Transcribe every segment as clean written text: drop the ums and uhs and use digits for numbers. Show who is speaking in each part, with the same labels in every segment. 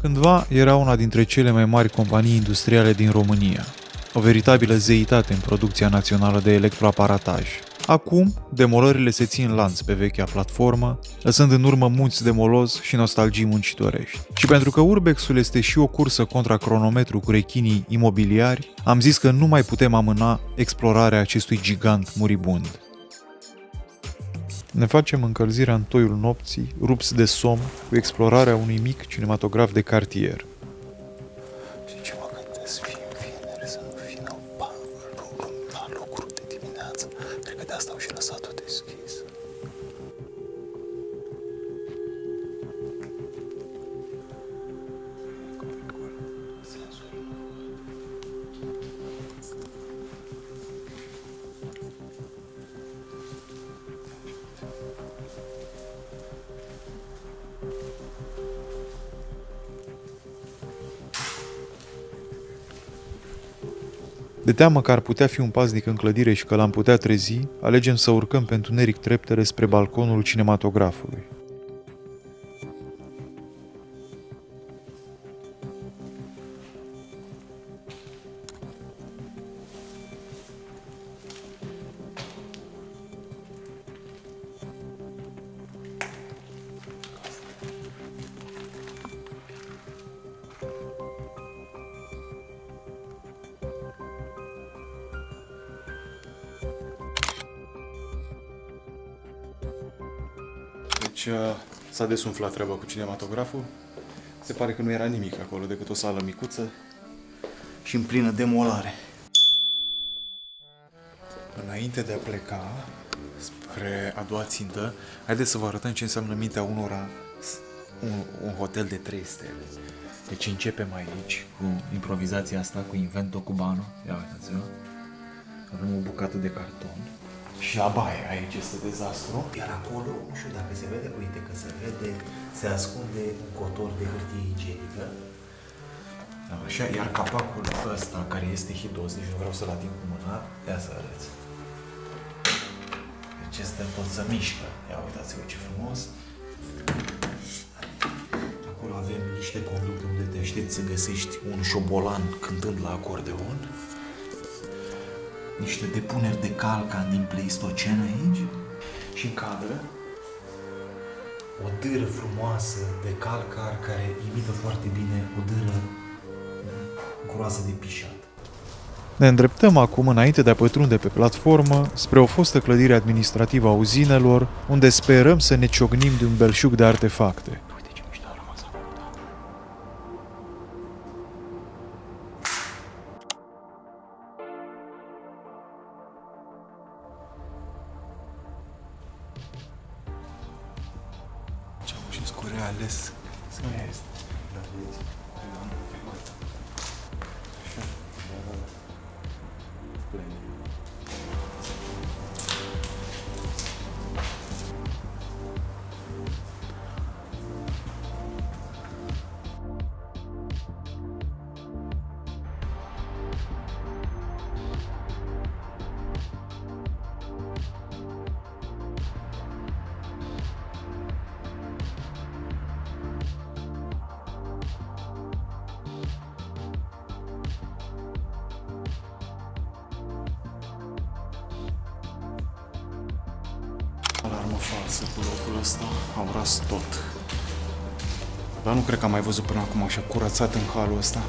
Speaker 1: Cândva era una dintre cele mai mari companii industriale din România, o veritabilă zeitate în producția națională de electroaparataj. Acum, demolările se țin lanț pe vechea platformă, lăsând în urmă munți de moloz și nostalgii muncitorești. Și pentru că Urbexul este și o cursă contra cronometru cu rechinii imobiliari, am zis că nu mai putem amâna explorarea acestui gigant muribund. Ne facem încălzirea în toiul nopții, rupți de somn, cu explorarea unui mic cinematograf de cartier.
Speaker 2: Și ce mă gândesc, vineri să nu fie la lucru de dimineață. Cred că de asta au și lăsat-o deschis.
Speaker 1: De teamă că ar putea fi un paznic în clădire și că l-am putea trezi, alegem să urcăm pe întuneric treptele spre balconul cinematografului.
Speaker 3: Deci s-a desumflat treaba cu cinematograful. Se pare că nu era nimic acolo decât o sală micuță și în plină demolare. Înainte de a pleca spre a doua țintă, haideți să vă arătăm ce înseamnă mintea unora un hotel de 3 stele. Deci începem aici cu improvizația asta, cu Invento Cubano. Ia uitați-vă. Avem o bucată de carton. Și abaia, aici este dezastru.
Speaker 2: Iar acolo, nu știu dacă se vede, uite că se vede, se ascunde un cotor de hârtie igienică.
Speaker 3: Așa, iar capacul ăsta, care este hidos, nici nu vreau să-l ating cu mâna, ia să arăți. Deci este tot să mișcă. Ia uitați-vă ce frumos.
Speaker 2: Acolo avem niște conducte unde te aștepți să găsești un șobolan cântând la acordeon. Niște depuneri de calcan din Pleistocen aici. Și în cadră o dâră frumoasă de calcar care imită foarte bine o dâră groasă de pișat.
Speaker 1: Ne îndreptăm acum, înainte de a pătrunde pe platformă, spre o fostă clădire administrativă a uzinelor, unde sperăm să ne ciocnim de un belșug de artefacte.
Speaker 2: Uite ce mișto a rămas acolo.
Speaker 3: Ce-am și scure ales. Să este. Alarmă falsă cu locul ăsta, au ras tot. Dar nu cred că am mai văzut până acum așa curățat în halul ăsta.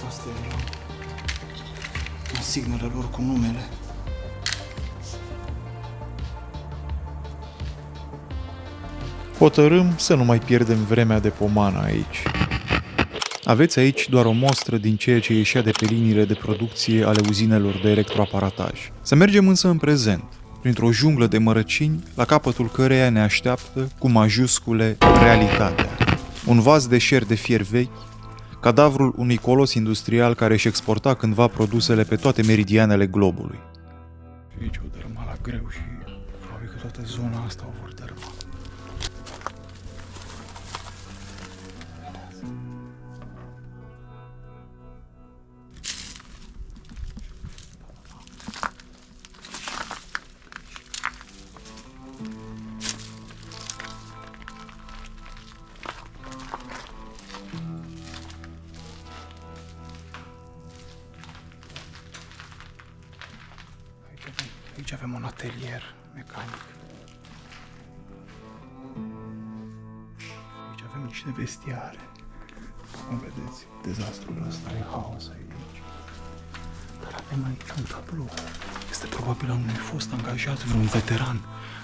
Speaker 3: Asta e la signele lor cu numele.
Speaker 1: Hotărâm să nu mai pierdem vremea de pomană aici. Aveți aici doar o mostră din ceea ce ieșea de pe liniile de producție ale uzinelor de electroaparataj. Să mergem însă în prezent, printr-o junglă de mărăcini, la capătul căreia ne așteaptă, cu majuscule, realitatea. Un vas de șer de fier vechi, cadavrul unui colos industrial care își exporta cândva produsele pe toate meridianele globului.
Speaker 3: Și aici o dărâma la greu și probabil că toată zona asta o vor dărâma.
Speaker 2: Aici avem un atelier mecanic. Aici avem niște vestiare. Cum vedeți, dezastrul ăsta e haos aici. Dar avem aici un tablou. Este probabil al unui fost angajat, vreun veteran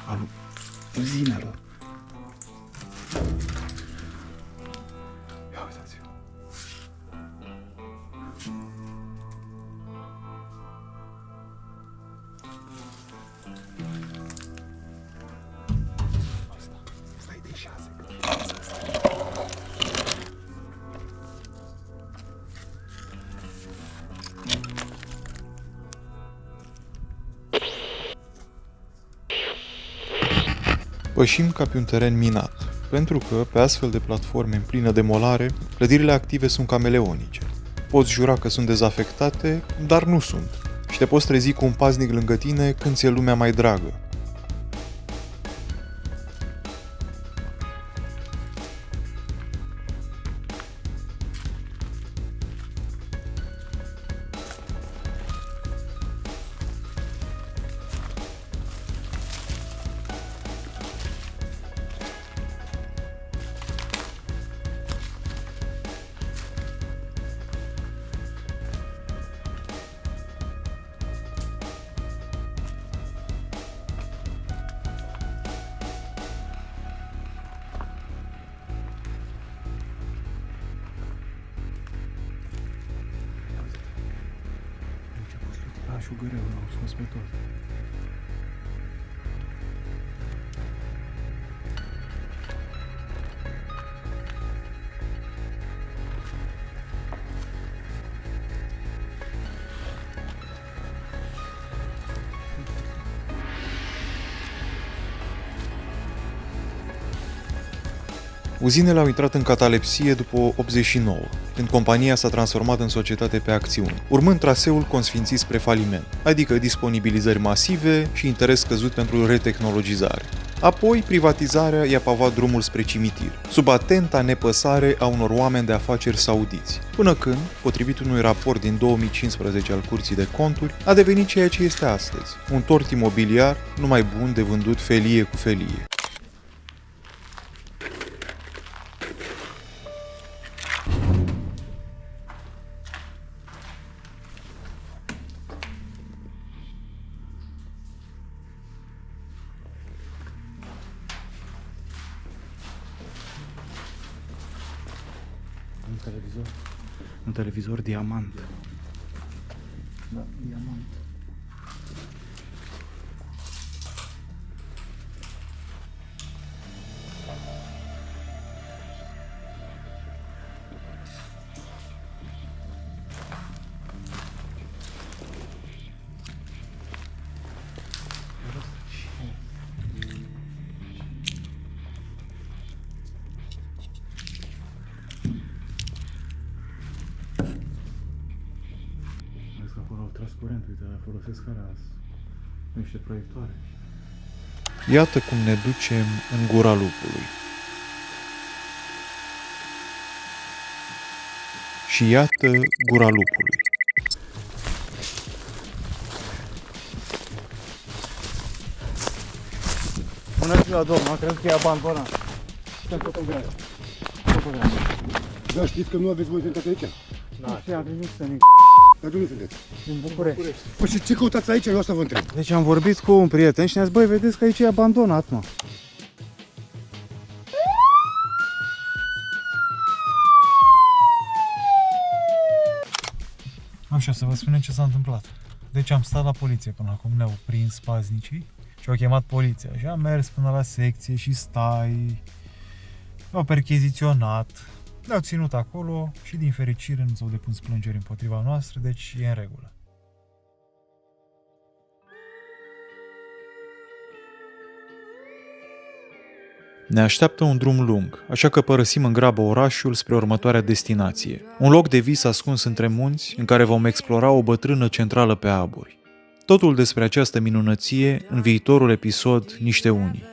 Speaker 2: al uzinelor. Ia uitați-vă. Asta e de 6.
Speaker 1: Pășim ca pe un teren minat, pentru că, pe astfel de platforme în plină demolare, clădirile active sunt cameleonice. Poți jura că sunt dezafectate, dar nu sunt. Și te poți trezi cu un paznic lângă tine când ți-e lumea mai dragă. Și greu, l-au scos pe tot. Uzinele au intrat în catalepsie după 89, când compania s-a transformat în societate pe acțiuni, urmând traseul consfințit spre faliment, adică disponibilizări masive și interes scăzut pentru retehnologizare. Apoi, privatizarea i-a pavat drumul spre cimitir, sub atenta nepăsare a unor oameni de afaceri saudiți, până când, potrivit unui raport din 2015 al Curții de Conturi, a devenit ceea ce este astăzi, un tort imobiliar numai bun de vândut felie cu felie.
Speaker 2: Un televizor diamant. Da, diamant. Acolo au tras curent, uite, folosesc alea, niște proiectoare.
Speaker 1: Iată cum ne ducem în gura lupului. Și iată gura lupului.
Speaker 2: Bună ziua, domnul, am crezut că e abandonat. Suntem fotografi.
Speaker 4: Da, știți că nu aveți voi intrat aici?
Speaker 2: Nu știu, am venit să ne...
Speaker 4: Dar de unde sunteți?
Speaker 2: Din București.
Speaker 4: Păi și ce căutați aici? Eu asta vă întreb.
Speaker 2: Deci am vorbit cu un prieten și ne-a zis, băi, vedeți că aici e abandonat, mă. Așa, să vă spunem ce s-a întâmplat. Deci am stat la poliție până acum, ne-au prins paznicii și au chemat poliția. Și am mers până la secție și stai, au percheziționat, ne-au ținut acolo și din fericire nu s-au depus plângeri împotriva noastră, deci e în regulă.
Speaker 1: Ne așteaptă un drum lung, așa că părăsim în grabă orașul spre următoarea destinație. Un loc de vis ascuns între munți, în care vom explora o bătrână centrală pe aburi. Totul despre această minunăție în viitorul episod Niște Unii.